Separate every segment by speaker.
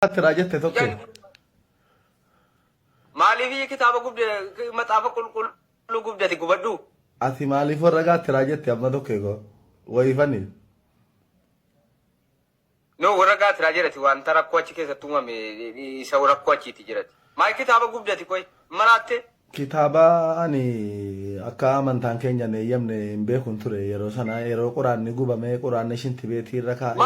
Speaker 1: Tiraajette tokko.
Speaker 2: Maaliif kitaaba gubde maxaafa qulqulluu gubdati gubadhu?
Speaker 1: Ati maaliif warra gaatti raajette amma tokko eego wayifani?
Speaker 2: No warra gaatti raajirati wanta rakkoo achi keessatti uumame isa rakkoo achiiti jirati. Maal kitaaba gubdati koy maratte?
Speaker 1: Kitaaba ani akka amantaan keenya ne yamne hin beekun ture yeroo sana yeroo quraanni gubame quraanni shinti beetii irra kaa'e.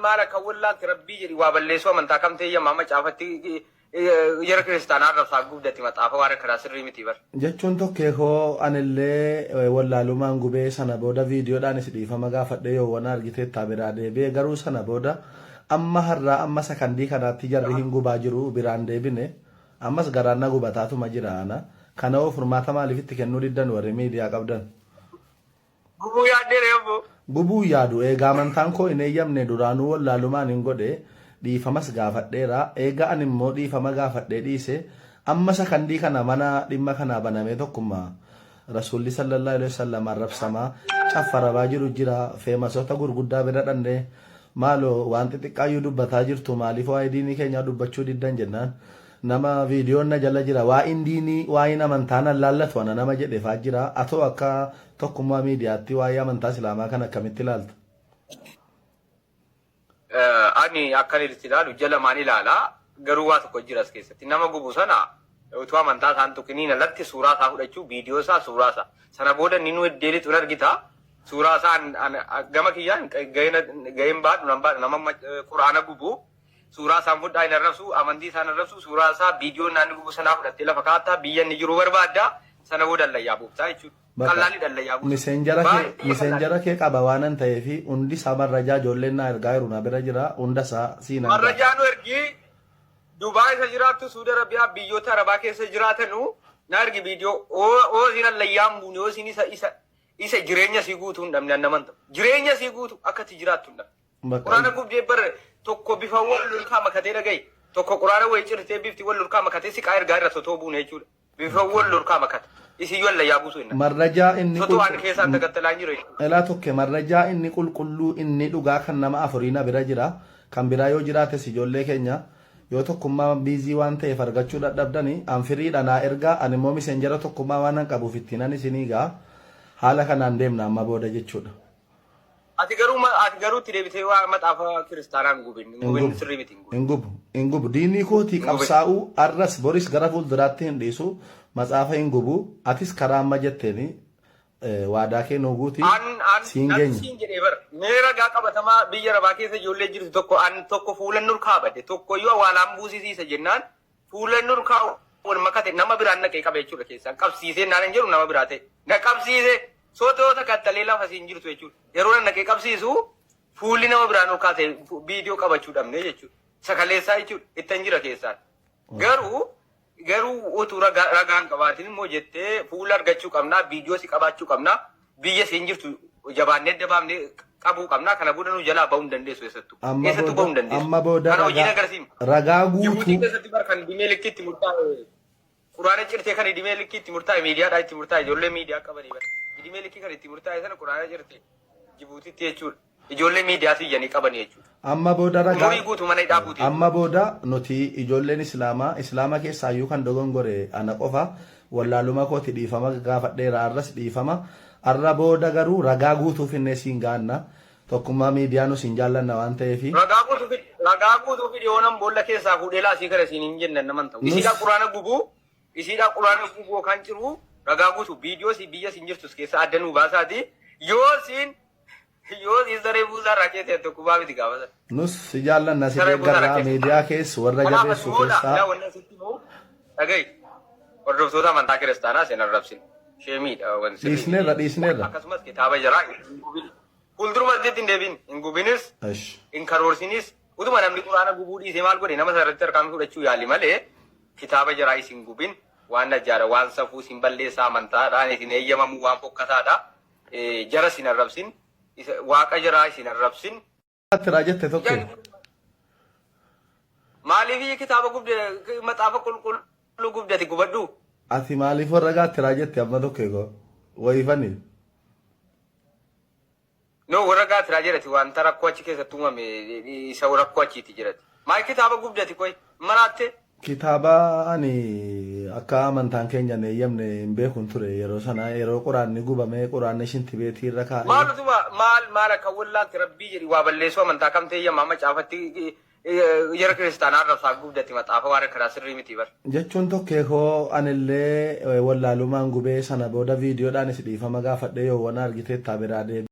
Speaker 2: Maal akka wallaatti rabbii jedhi waa balleessuu amantaa kam ta'e yamma macaafatti yeroo kiristaanaa rabsaa gubdati maxaafa waan akka sirrii miti bar.
Speaker 1: Jechuun tokkeekoo anillee wallaalumaan gubee sana booda viidiyoodhaan is dhiifama gaafadhe yoo waan argitee taabiraa deebi'e garuu sana booda amma har'aa amma sakandii kanaatti jarri hin gubaa jiru biraan deebine. Ammas garaana gubataatuma jira ana kana furmaata maaliif itti kennuu diddan warri miidiyaa qabdan
Speaker 2: gubuu yaaddeere yobbo
Speaker 1: gubuu yaadu eegaa amantaan koo hin eeyyamne duraanuu wallaalumaan hin godhe dhiifamas gaafadheera eegaa ani immoo dhiifama gaafadhee dhiise amma sakandii kana mana dhimma kana banamee tokkummaa rasuulli sallallahu alaihi wasallam arrabsamaa caffarabaa jiru jira feemasoota gurguddaa bira dhandee maaloo waan xixiqqaayyuu dubbataa jirtu maaliif waa'ee diinii keenyaa dubbachuu diddan jennaan nama viidiyoon na jala jira waa'in diinii waa'in amantaan laallatu ana nama jedhe faa jira atoo akka tokkummaa miidiyaatti waa'ee amantaa islaamaa kan akkamitti ilaalta?
Speaker 2: Ani akka itti ilaalu jala maan ilaalaa garuu waa tokko jira as keessatti nama gubu sana utuu amantaa isaan tuqiniin alatti suuraa isaa fudhachuu viidiyoo isaa suuraa isaa sana booda ni nu eddeelitu argita suuraa isaa gama kiyyaan gaheen baadhu nama quraana gubu suuraa isaan fudhaa hin arrabsu amantii isaan arrabsu suuraa isaa viidiyoo naanni gubu sanaa fudhattee lafa kaa'atta biyya inni jiru barbaadda sana booda dallayyaa buuftaa jechuudha. Qal'aali dallayyaa buuftaa.
Speaker 1: Miseenjara kee qaba waan hin ta'eefi hundi isaa marrajaa ijoolleen na ergaa jiru na bira jira hunda isaa siinaa.
Speaker 2: Marrajaa nu ergi Dubaay isa jiraattu Suudi Arabiyaa biyyoota Arabaa keessa jiraatanu na ergi viidiyoo oo siin dallayyaan buune oo siin isa jireenya sii guutuu hin dhabne annaman ta'u jireenya sii guutuu akkatti jiraattu hin dhabne. Quraana gubdee barre tokko bifa wal lulkaa makatee dhagaye tokko quraana wayii cirtee bifti wal lulkaa makatee siqaa ergaa irra sotoo buune jechuudha. Bifa wal lulkaa makata. Isiyyuu allayyaa buusuu hin
Speaker 1: marrajaa inni
Speaker 2: sotuu waan keessaan tagattalaa hin jiru.
Speaker 1: Elaa tokko marrajaa inni qulqulluu inni dhugaa kan nama afuriina bira jira kan biraa yoo jiraates ijoollee keenya yoo tokkummaa biizii waan ta'eef argachuu dadhabdanii anfiriidha naa ergaa ani immoo miseenjara tokkummaa waan hin qabuuf ittiin ani isinii gaa haala kanaan deemna amma booda jechuudha.
Speaker 2: Ati garuu itti deebitee waa maxaafa kiristaanaan gubin sirrii miti
Speaker 1: hin gubu diinii kootii qabsaa'uu arras boris gara fuulduraatti hin dhiisu maxaafa hin gubu atis karaa amma jetteeni waadaa kee nuu guutii siin geenya.
Speaker 2: Siin jedhee bara mee ragaa qabatamaa biyya Arabaa keessa ijoollee jirtu tokko fuula nurkaa badde tokko yoo awwaalaan buusisiisa jennaan fuula nurkaa wal makate nama biraan naqee qaba jechuudha keessaan qabsiisee naan hin jiru nama biraa ta'e na qabsiisee. Sotoota kattalee lafa siin jirtu jechuudha. Yeroo naqee qabsiisu fuulli nama biraan ol kaasee viidiyoo qabachuu dhabne jechuudha. Sakaleessaa jechuudha. Ittan jira keessaan. Garuu utuu ragaan qabaatiin immoo jettee fuula argachuu qabnaa viidiyoo si qabaachuu qabnaa biyya siin jirtu jabaannee dabaamnee qabuu qabnaa kana booda nu jalaa bahuu hin dandeessu eessattuu. Eessattuu bahuu hin dandeessu.
Speaker 1: Amma booda
Speaker 2: kana hojiin agarsiifna.
Speaker 1: Ragaa guutuu.
Speaker 2: Jibuutii keessatti bara kan dhimee likkiitti murtaa'e quraana cirtee kan dhimee likkiitti murtaa'e miidiyaadhaa itti murtaa'e ijoollee miidiyaa qabanii bara. Idimee likkii kan itti murtaa'e sana quraana jirti Jibuutiitti jechuudha. Ijoollee miidiyaas iyyanii qabanii jechuudha.
Speaker 1: Amma booda ragaa.
Speaker 2: Umurii guutuu mana hidhaa guutii.
Speaker 1: Amma booda nuti ijoolleen islaama keessaayyuu kan dogongore ana qofa wallaaluma kooti dhiifama gaafadheera arras dhiifama arra booda garuu ragaa guutuuf innee siin gaanna tokkummaa miidiyaa nu siin jaallanna waan ta'eefi.
Speaker 2: Ragaa guutuuf dhiyoonan boolla keessaa fuudhee laasii kana siin hin jennan naman ta'u. Isiidhaa quraana gubuu kan jiru. Ragaa guutuu viidiyoo si biyya siin jirtus keessa adda nuu baasaati yoo siin saree buusaa irraa keessee tokkummaa miti gaafatan.
Speaker 1: Nus si jaallanna si deeggarraa miidiyaa keessa warra jabeessu keessaa.
Speaker 2: Dhagahi hordoftoota amantaa kiristaanaa seen arrabsin sheemiidha wanti
Speaker 1: dhiisneerra.
Speaker 2: Akkasumas kitaaba jaraa fuulduruma itti hin deebiin hin gubinis hin karoorsinis utuma namni quraana gubuu dhiisee maal godhe nama sararratti harkaan fudhachuu yaali malee kitaaba jaraa isin gubin. Waan najjaara waan safuu siin balleessaa amantaadhaan isin eeyyamamu waan fokkataadha. Jara siin arrabsin waaqa jaraa isin arrabsin.
Speaker 1: Raajette tokko.
Speaker 2: Maaliif kitaaba gubde maxaafa qulqulluu gubdati gubadhu?
Speaker 1: Ati maaliif warra gaatti raajette amma tokko eego wayifani?
Speaker 2: No warra gaatti raajette wanta rakkoo achi keessatti uumame isa rakkoo achiiti jirati. Maal kitaaba gubdati koy maraatte.
Speaker 1: Kitaaba ani akka amantaan keenya ne yamne hin beekun ture yeroo sana yeroo quraanni gubame quraanni shinti beetii irra kaa'e.
Speaker 2: Maal akka wallaatti rabbii jedhi waa balleessuu amantaa kam ta'e yamma macaafatti yeroo kiristaanaa rabsaa gubdati maxaafa waan akka sirrii miti bar.
Speaker 1: Jechuun tokkee koo anillee wallaalumaan gubee sana booda viidiyoodhaan is dhiifama gaafadhe yoo waan argite taa biraa deebi.